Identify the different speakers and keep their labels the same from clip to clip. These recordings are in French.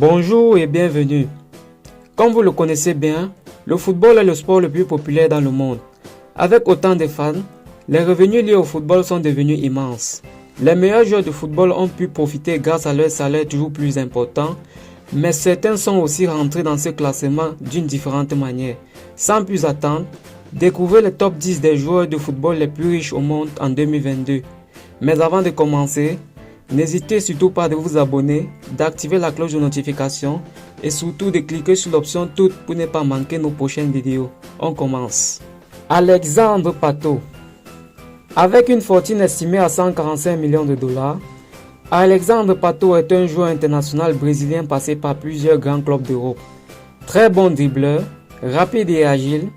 Speaker 1: Bonjour et bienvenue. Comme vous le connaissez bien, le football est le sport le plus populaire dans le monde. Avec autant de fans, les revenus liés au football sont devenus immenses. Les meilleurs joueurs de football ont pu profiter grâce à leur salaire toujours plus important, mais certains sont aussi rentrés dans ce classement d'une différente manière. Sans plus attendre, découvrez le top 10 des joueurs de football les plus riches au monde en 2022. Mais avant de commencer, n'hésitez surtout pas de vous abonner, d'activer la cloche de notification et surtout de cliquer sur l'option toutes pour ne pas manquer nos prochaines vidéos. On commence. Alexandre Pato. Avec une fortune estimée à 145 millions de dollars, Alexandre Pato est un joueur international brésilien passé par plusieurs grands clubs d'Europe. Très bon dribbleur, rapide et agile,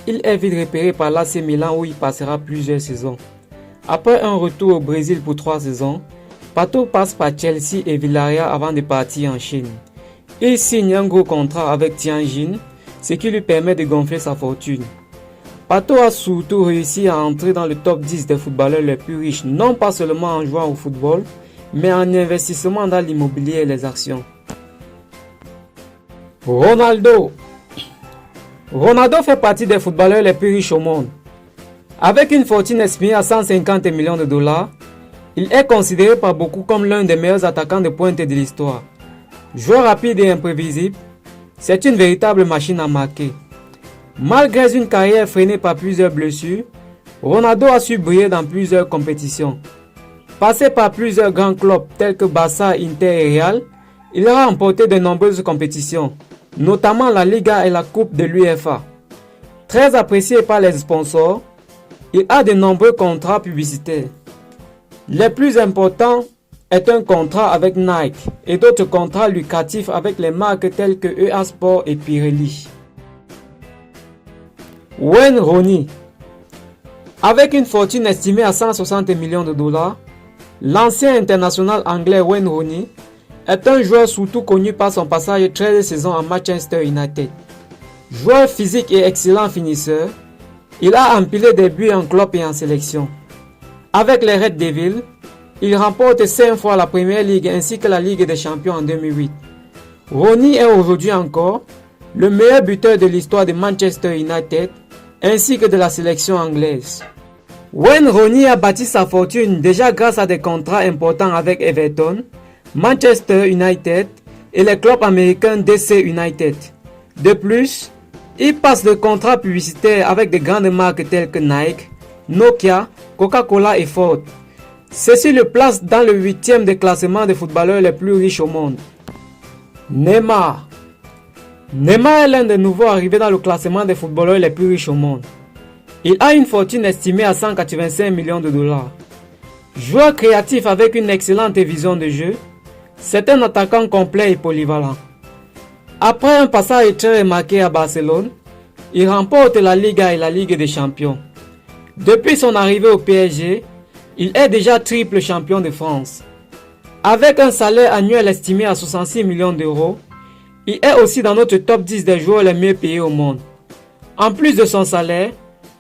Speaker 1: il est vite repéré par l'AC Milan où il passera plusieurs saisons. Après un retour au Brésil pour 3 saisons, Pato passe par Chelsea et Villarreal avant de partir en Chine. Il signe un gros contrat avec Tianjin, ce qui lui permet de gonfler sa fortune. Pato a surtout réussi à entrer dans le top 10 des footballeurs les plus riches, non pas seulement en jouant au football, mais en investissement dans l'immobilier et les actions. Ronaldo. Ronaldo fait partie des footballeurs les plus riches au monde. Avec une fortune estimée à 150 millions de dollars, il est considéré par beaucoup comme l'un des meilleurs attaquants de pointe de l'histoire. Joueur rapide et imprévisible, c'est une véritable machine à marquer. Malgré une carrière freinée par plusieurs blessures, Ronaldo a su briller dans plusieurs compétitions. Passé par plusieurs grands clubs tels que Barça, Inter et Real, il a remporté de nombreuses compétitions, notamment la Liga et la Coupe de l'UEFA. Très apprécié par les sponsors, il a de nombreux contrats publicitaires. Les plus importants est un contrat avec Nike et d'autres contrats lucratifs avec les marques telles que EA Sport et Pirelli. Wayne Rooney. Avec une fortune estimée à 160 millions de dollars, l'ancien international anglais Wayne Rooney est un joueur surtout connu par son passage de 13 saisons à Manchester United. Joueur physique et excellent finisseur, il a empilé des buts en club et en sélection. Avec les Red Devils, il remporte 5 fois la Premier League ainsi que la Ligue des Champions en 2008. Rooney est aujourd'hui encore le meilleur buteur de l'histoire de Manchester United ainsi que de la sélection anglaise. Wayne Rooney a bâti sa fortune déjà grâce à des contrats importants avec Everton, Manchester United et les clubs américains DC United. De plus, il passe de contrats publicitaires avec de grandes marques telles que Nike, Nokia, Coca-Cola et Ford. Ceci le place dans le 8e des classements des footballeurs les plus riches au monde. Neymar. Neymar est l'un des nouveaux arrivés dans le classement des footballeurs les plus riches au monde. Il a une fortune estimée à 185 millions de dollars. Joueur créatif avec une excellente vision de jeu, c'est un attaquant complet et polyvalent. Après un passage très remarqué à Barcelone, il remporte la Liga et la Ligue des Champions. Depuis son arrivée au PSG, il est déjà triple champion de France. Avec un salaire annuel estimé à 66 millions d'euros, il est aussi dans notre top 10 des joueurs les mieux payés au monde. En plus de son salaire,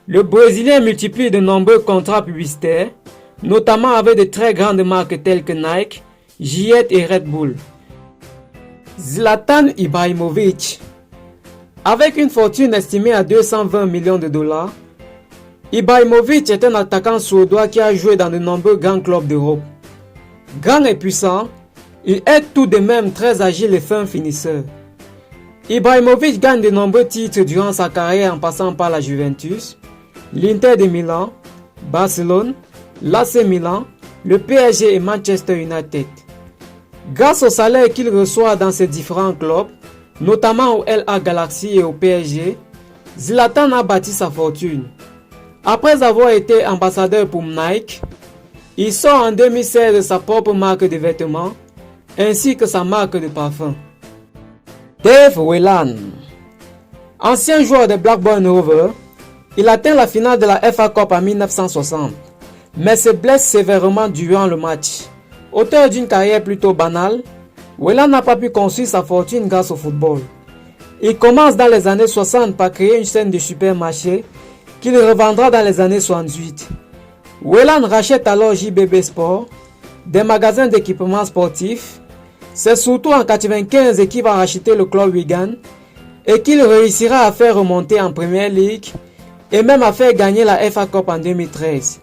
Speaker 1: le Brésilien multiplie de nombreux contrats publicitaires, notamment avec de très grandes marques telles que Nike, Gillette et Red Bull. Zlatan Ibrahimovic. Avec une fortune estimée à 220 millions de dollars, Ibrahimovic est un attaquant suédois qui a joué dans de nombreux grands clubs d'Europe. Grand et puissant, il est tout de même très agile et fin finisseur. Ibrahimovic gagne de nombreux titres durant sa carrière en passant par la Juventus, l'Inter de Milan, Barcelone, l'AC Milan, le PSG et Manchester United. Grâce au salaire qu'il reçoit dans ces différents clubs, notamment au LA Galaxy et au PSG, Zlatan a bâti sa fortune. Après avoir été ambassadeur pour Nike, il sort en 2016 sa propre marque de vêtements ainsi que sa marque de parfum. Dave Whelan. Ancien joueur de Blackburn Rovers, il atteint la finale de la FA Cup en 1960, mais se blesse sévèrement durant le match. Auteur d'une carrière plutôt banale, Whelan n'a pas pu construire sa fortune grâce au football. Il commence dans les années 60 par créer une chaîne de supermarchés qu'il revendra dans les années 68. Whelan rachète alors JBB Sport, des magasins d'équipements sportifs, C'est surtout en 1995 qu'il va racheter le club Wigan et qu'il réussira à faire remonter en Premier League et même à faire gagner la FA Cup en 2013.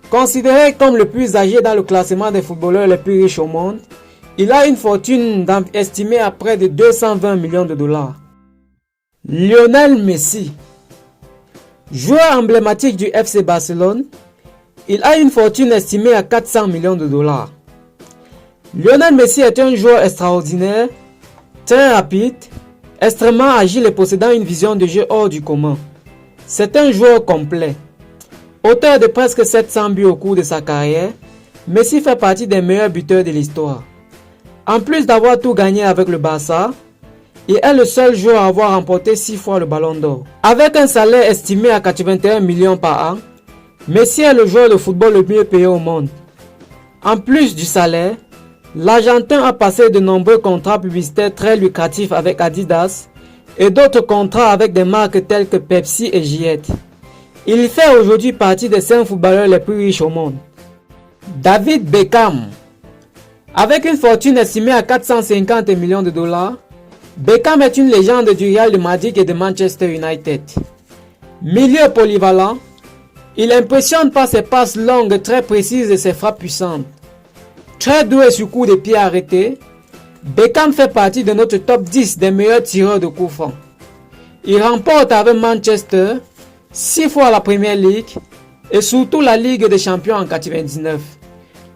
Speaker 1: Considéré comme le plus âgé dans le classement des footballeurs les plus riches au monde, il a une fortune estimée à près de 220 millions de dollars. Lionel Messi, joueur emblématique du FC Barcelone, il a une fortune estimée à 400 millions de dollars. Lionel Messi est un joueur extraordinaire, très rapide, extrêmement agile et possédant une vision de jeu hors du commun. C'est un joueur complet. Auteur de presque 700 buts au cours de sa carrière, Messi fait partie des meilleurs buteurs de l'histoire. En plus d'avoir tout gagné avec le Barça, il est le seul joueur à avoir remporté 6 fois le Ballon d'Or. Avec un salaire estimé à 81 millions par an, Messi est le joueur de football le mieux payé au monde. En plus du salaire, l'Argentin a passé de nombreux contrats publicitaires très lucratifs avec Adidas et d'autres contrats avec des marques telles que Pepsi et Gillette. Il fait aujourd'hui partie des 5 footballeurs les plus riches au monde. David Beckham. Avec une fortune estimée à 450 millions de dollars, Beckham est une légende du Real de Madrid et de Manchester United. Milieu polyvalent, il impressionne par ses passes longues très précises et ses frappes puissantes. Très doué sur coup de pied arrêté, Beckham fait partie de notre top 10 des meilleurs tireurs de coups francs. Il remporte avec Manchester 6 fois la Premier League et surtout la Ligue des Champions en 1999.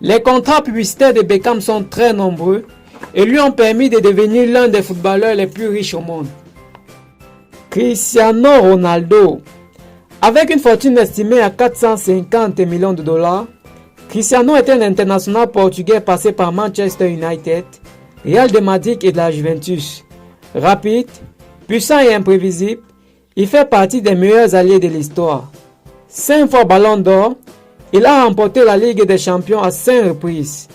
Speaker 1: Les contrats publicitaires de Beckham sont très nombreux et lui ont permis de devenir l'un des footballeurs les plus riches au monde. Cristiano Ronaldo. Avec une fortune estimée à 450 millions de dollars, Cristiano est un international portugais passé par Manchester United, Real de Madrid et de la Juventus. Rapide, puissant et imprévisible, il fait partie des meilleurs alliés de l'histoire. 5 fois Ballon d'Or, il a remporté la Ligue des Champions à 5 reprises.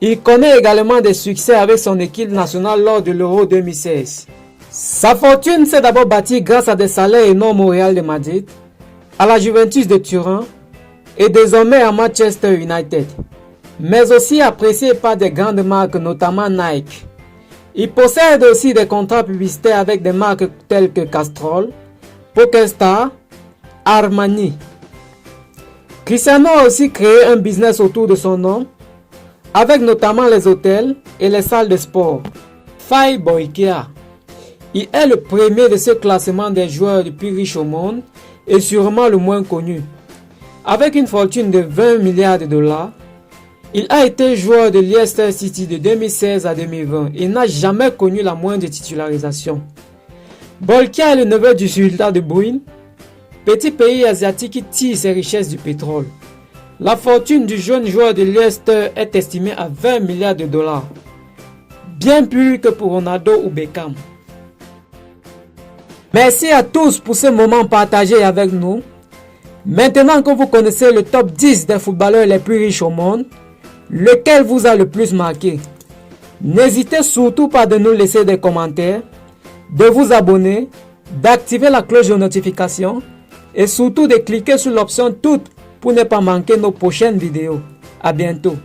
Speaker 1: Il connaît également des succès avec son équipe nationale lors de l'Euro 2016. Sa fortune s'est d'abord bâtie grâce à des salaires énormes au Real de Madrid, à la Juventus de Turin et désormais à Manchester United, mais aussi apprécié par des grandes marques, notamment Nike. Il possède aussi des contrats publicitaires avec des marques telles que Castrol, PokerStars, Armani. Cristiano a aussi créé un business autour de son nom, avec notamment les hôtels et les salles de sport. Faye Boikia. Il est le premier de ce classement des joueurs les plus riches au monde et sûrement le moins connu. Avec une fortune de 20 milliards de dollars, il a été joueur de Leicester City de 2016 à 2020 et n'a jamais connu la moindre titularisation. Boikia est le neveu du sultan de Brunei, petit pays asiatique qui tire ses richesses du pétrole. La fortune du jeune joueur de Leicester est estimée à 20 milliards de dollars, bien plus que pour Ronaldo ou Beckham. Merci à tous pour ce moment partagé avec nous. Maintenant que vous connaissez le top 10 des footballeurs les plus riches au monde, lequel vous a le plus marqué? N'hésitez surtout pas de nous laisser des commentaires, de vous abonner, d'activer la cloche de notification et surtout de cliquer sur l'option toutes pour ne pas manquer nos prochaines vidéos. À bientôt.